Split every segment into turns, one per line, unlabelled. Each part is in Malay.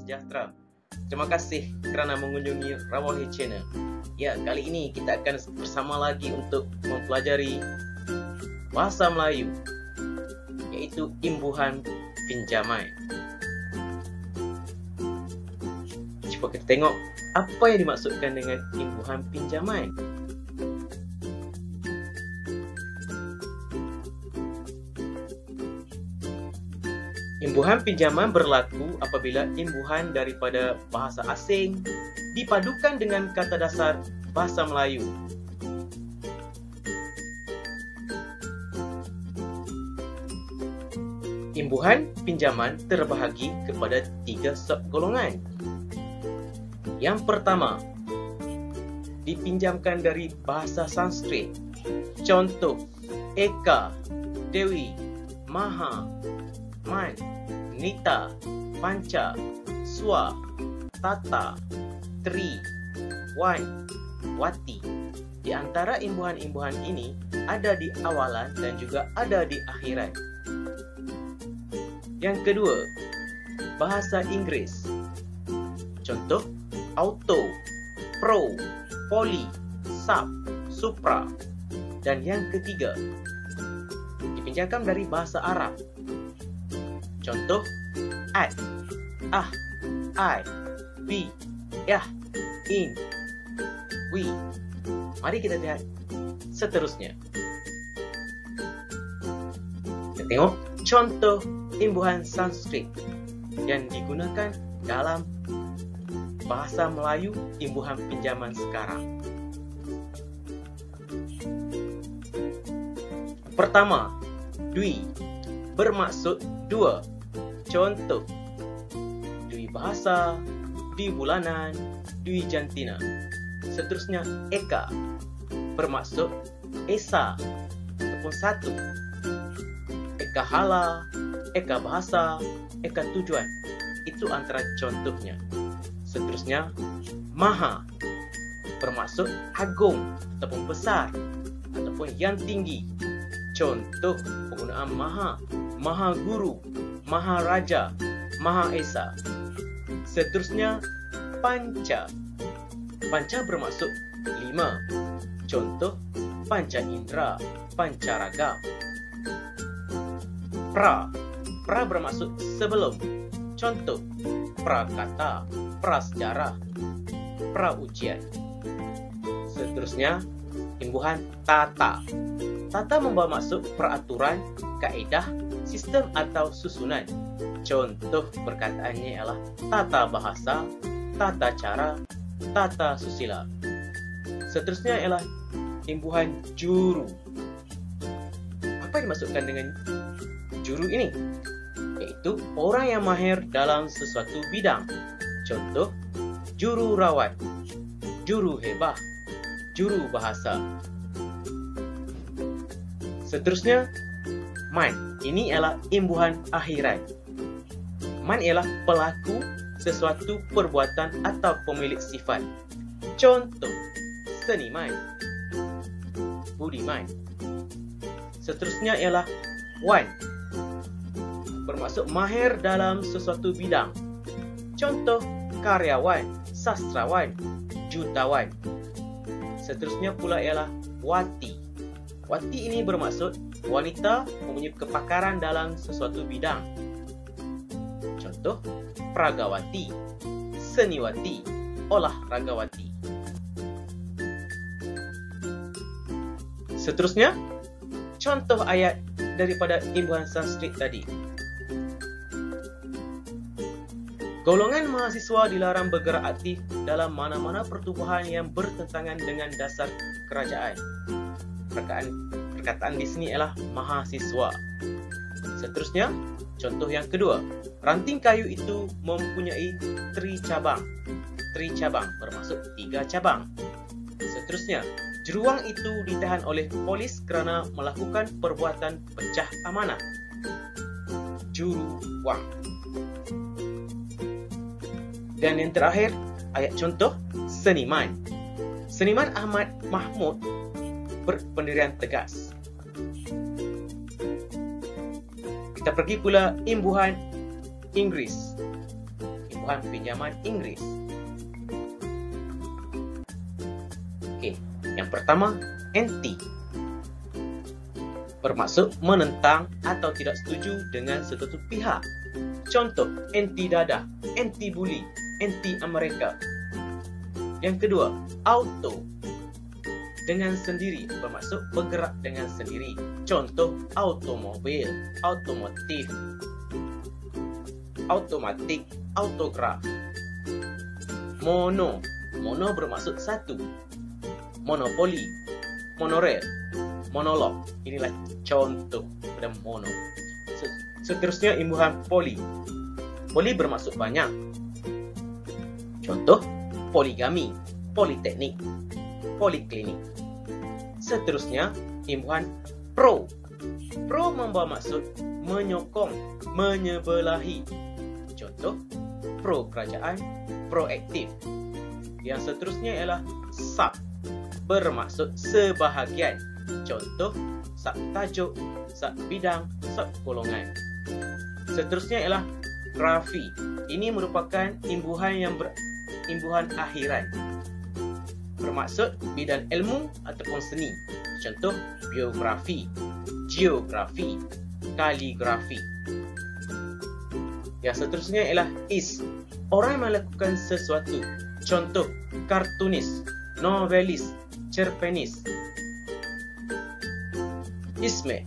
sejahtera. Terima kasih kerana mengunjungi Rawahi Channel. Ya, kali ini kita akan bersama lagi untuk mempelajari bahasa Melayu, yaitu imbuhan pinjaman. Cuba kita tengok apa yang dimaksudkan dengan imbuhan pinjaman. Imbuhan pinjaman berlaku apabila imbuhan daripada bahasa asing dipadukan dengan kata dasar bahasa Melayu. Imbuhan pinjaman terbahagi kepada 3 subgolongan. Yang pertama, dipinjamkan dari bahasa Sanskrit. Contoh, Eka, Dewi, Maha, Man, Nita, Panca, Swa, Tata, Tri, Wan, Wati. Di antara imbuhan-imbuhan ini ada di awalan dan juga ada di akhiran. Yang kedua, bahasa Inggeris. Contoh, auto, pro, poly, sub, supra. Dan yang ketiga, dipinjamkan dari bahasa Arab. Contoh, at, I, we, in, we. Mari kita lihat seterusnya. Kita tengok contoh imbuhan Sanskrit yang digunakan dalam bahasa Melayu imbuhan pinjaman sekarang. Pertama, dwi bermaksud dua. Contoh, dwi bahasa, dwi bulanan, dwi jantina. Seterusnya, eka bermaksud esa ataupun satu. Eka hala, eka bahasa, eka tujuan. Itu antara contohnya. Seterusnya, maha bermaksud agung ataupun besar ataupun yang tinggi. Contoh penggunaan maha, maha guru, maha raja, maha esa. Seterusnya, panca. Panca bermaksud 5. Contoh, panca indera, panca raga. Pra. Pra bermaksud sebelum. Contoh, prakata, prasejarah, praujian. Seterusnya, imbuhan tata. Tata membawa maksud peraturan, kaedah, sistem atau susunan. Contoh perkataannya ialah tata bahasa, tata cara, tata susila. Seterusnya ialah imbuhan juru. Apa yang dimaksudkan dengan juru ini? Yaitu orang yang mahir dalam sesuatu bidang. Contoh, juru rawat, juru hebah, juru bahasa. Seterusnya, man. Ini ialah imbuhan akhiran. Man ialah pelaku sesuatu perbuatan atau pemilik sifat. Contoh, seniman, budiman. Seterusnya ialah wan. Bermaksud mahir dalam sesuatu bidang. Contoh, karyawan, sastrawan, jutawan. Seterusnya pula ialah wati. Wati ini bermaksud wanita mempunyai kepakaran dalam sesuatu bidang. Contoh, pragawati, seniwati, olahragawati. Seterusnya, contoh ayat daripada imbuhan Sanskrit tadi. Golongan mahasiswa dilarang bergerak aktif dalam mana-mana pertubuhan yang bertentangan dengan dasar kerajaan. Perkataan di sini ialah mahasiswa. Seterusnya, contoh yang kedua. Ranting kayu itu mempunyai 3 cabang. 3 cabang bermaksud 3 cabang. Seterusnya, jeruang itu ditahan oleh polis kerana melakukan perbuatan pecah amanah. Juruwang. Dan yang terakhir, ayat contoh, seniman. Seniman Ahmad Mahmud berpendirian tegas. Kita pergi pula imbuhan Inggeris. imbuhan pinjaman Inggris. Okey, yang pertama, anti. Bermaksud menentang atau tidak setuju dengan sesuatu pihak. Contoh, anti dadah, anti buli, anti Amerika. Yang kedua, auto. Dengan sendiri, bermaksud bergerak dengan sendiri. Contoh, automobil, automotif, automatik, autograf. Mono. Mono bermaksud satu. Monopoli, monorail, monolog. Inilah contoh pada mono. Seterusnya imbuhan poli. Poli bermaksud banyak. Contoh, poligami, politeknik, poliklinik. Seterusnya imbuhan pro. Pro membawa maksud menyokong, menyebelahi. Contoh, pro kerajaan, proaktif. Yang seterusnya ialah sub. Bermaksud sebahagian. Contoh, sub tajuk, sub bidang, sub golongan. Seterusnya ialah grafi. Ini merupakan imbuhan akhiran. Bermaksud bidang ilmu ataupun seni. Contoh, biografi, geografi, kaligrafi. Yang seterusnya ialah is. Orang yang melakukan sesuatu. Contoh, kartunis, novelis, cerpenis. Isme,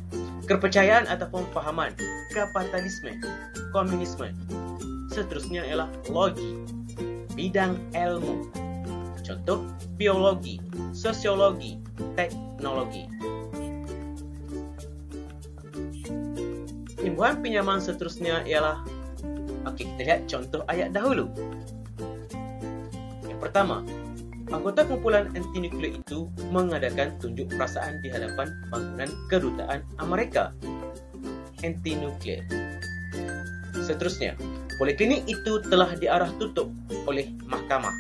kepercayaan ataupun fahaman. Kapitalisme, komunisme. Seterusnya ialah logi, bidang ilmu. Contoh, biologi, sosiologi, teknologi. Imbuhan pinjaman seterusnya ialah, kita lihat contoh ayat dahulu. Yang pertama, anggota kumpulan anti nuklear itu mengadakan tunjuk perasaan di hadapan bangunan kedutaan Amerika anti nuklear. Seterusnya, poliklinik itu telah diarah tutup oleh mahkamah.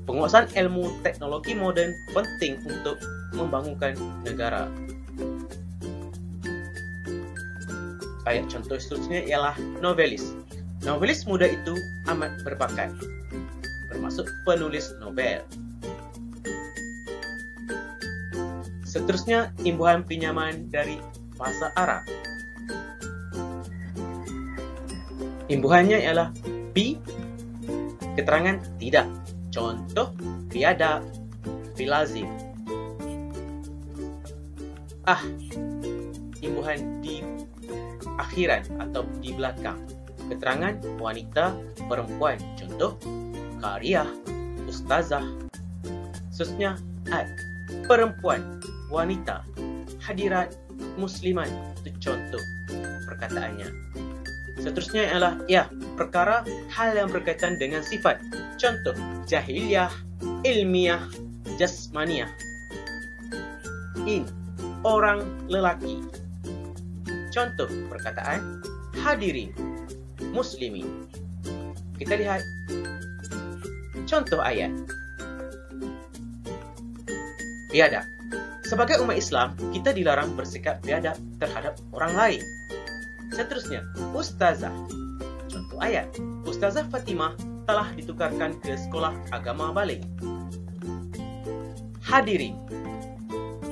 Penguasaan ilmu teknologi moden penting untuk membangunkan negara. Ayat contoh seterusnya ialah novelis. Novelis muda itu amat berbakat. Bermaksud penulis novel. Seterusnya, imbuhan pinjaman dari bahasa Arab. Imbuhannya ialah bi, keterangan tidak. Contoh, biada, bilazim. Imbuhan di akhiran atau di belakang. Keterangan wanita, perempuan. Contoh, Kariah, ustazah. Seterusnya, perempuan, wanita, hadirat, muslimat. Itu contoh perkataannya. Seterusnya ialah perkara hal yang berkaitan dengan sifat. Contoh, jahiliyah, ilmiah, jasmaniyah. Orang lelaki. Contoh perkataan, hadirin, muslimin. Kita lihat contoh ayat. Biadab. Sebagai umat Islam, kita dilarang bersikap biadab terhadap orang lain. Seterusnya, ustazah. Contoh ayat. Ustazah Fatimah telah ditukarkan ke sekolah agama Baling. Hadirin.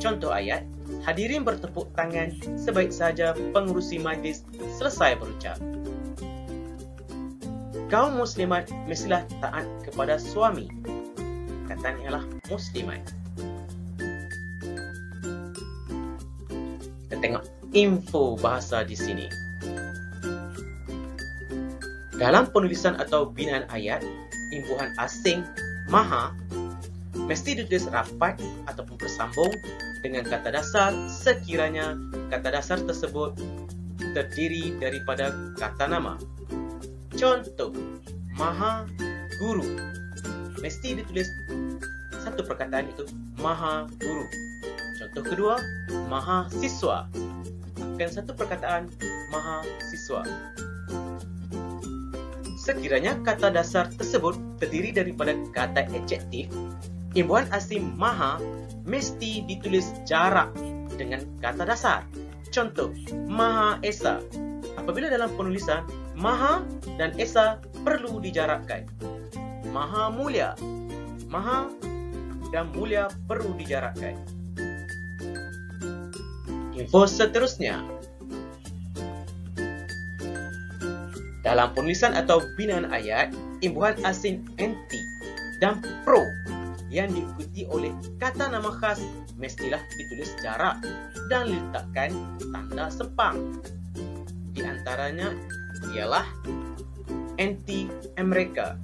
Contoh ayat. Hadirin bertepuk tangan sebaik saja pengurusi majlis selesai berucap. Kaum muslimat mestilah taat kepada suami. Katanya ialah muslimat. Kita tengok info bahasa di sini. Dalam penulisan atau binaan ayat, imbuhan asing maha mesti ditulis rapat ataupun bersambung dengan kata dasar sekiranya kata dasar tersebut terdiri daripada kata nama. Contoh, maha guru. Mesti ditulis satu perkataan itu maha guru. Contoh kedua, maha siswa. Dan satu perkataan maha siswa. Sekiranya kata dasar tersebut terdiri daripada kata adjektif, imbuhan asing maha mesti ditulis jarak dengan kata dasar. Contoh, Maha Esa, apabila dalam penulisan Maha dan Esa perlu dijarakkan. Maha mulia. Maha dan mulia perlu dijarakkan. Info seterusnya. Dalam penulisan atau binaan ayat, imbuhan asing anti dan pro yang diikuti oleh kata nama khas mestilah ditulis jarak dan letakkan tanda sepang. Di antaranya ialah anti Amerika,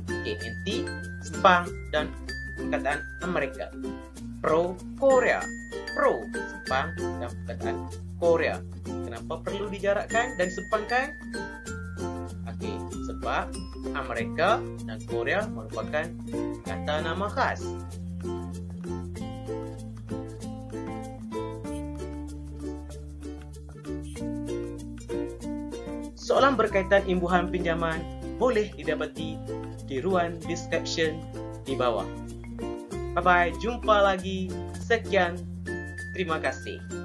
anti sepang dan perkataan Amerika. Pro Korea, pro sepang dan perkataan Korea. Kenapa perlu dijarakkan dan sepangkan? Okey, sebab Amerika dan Korea merupakan kata nama khas. Soalan berkaitan imbuhan pinjaman boleh didapati di ruang description di bawah. Bye-bye, jumpa lagi. Sekian, terima kasih.